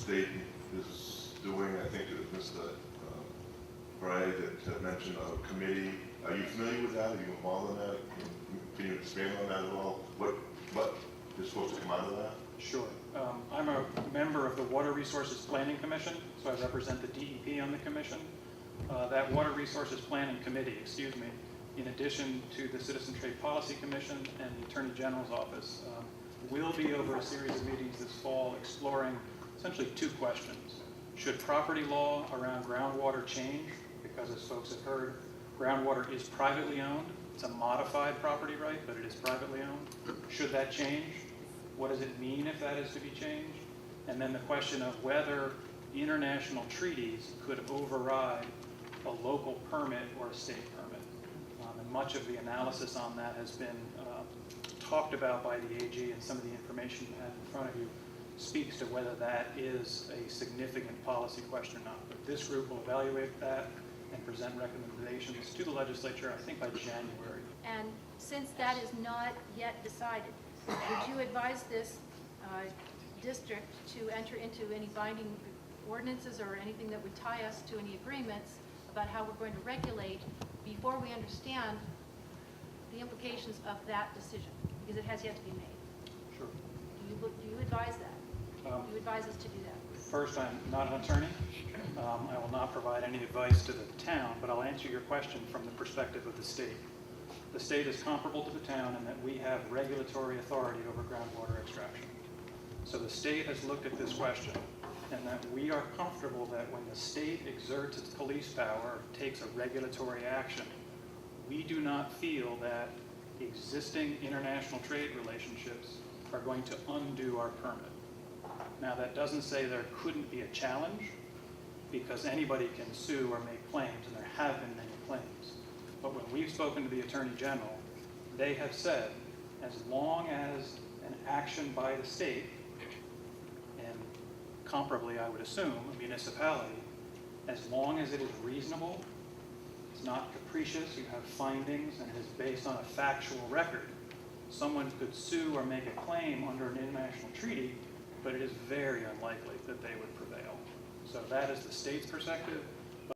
state is doing. I think it was Mr. Bray that mentioned a committee. Are you familiar with that? Are you involved in that? Can you expand on that at all? What is supposed to come out of that? Sure. I'm a member of the Water Resources Planning Commission, so I represent the DEP on the commission. That Water Resources Planning Committee, in addition to the Citizen Trade Policy Commission and the Attorney General's Office, will be over a series of meetings this fall exploring essentially two questions. Should property law around groundwater change? Because as folks have heard, groundwater is privately owned. It's a modified property right, but it is privately owned. Should that change? What does it mean if that is to be changed? And then the question of whether international treaties could override a local permit or a state permit. And much of the analysis on that has been talked about by the AG, and some of the information you have in front of you speaks to whether that is a significant policy question or not. But this group will evaluate that and present recommendations to the legislature, I think by January. And since that is not yet decided, would you advise this district to enter into any binding ordinances or anything that would tie us to any agreements about how we're going to regulate before we understand the implications of that decision? Because it has yet to be made. Sure. Do you advise that? Do you advise us to do that? First, I'm not an attorney. I will not provide any advice to the town, but I'll answer your question from the perspective of the state. The state is comparable to the town in that we have regulatory authority over groundwater extraction. So the state has looked at this question, and that we are comfortable that when the state exerts its police power, takes a regulatory action, we do not feel that existing international trade relationships are going to undo our permit. Now, that doesn't say there couldn't be a challenge, because anybody can sue or make claims, and there have been many claims. But when we've spoken to the Attorney General, they have said, as long as an action by the state, and comparably I would assume a municipality, as long as it is reasonable, it's not capricious, you have findings, and it is based on a factual record, someone could sue or make a claim under an international treaty, but it is very unlikely that they would prevail. So that is the state's perspective.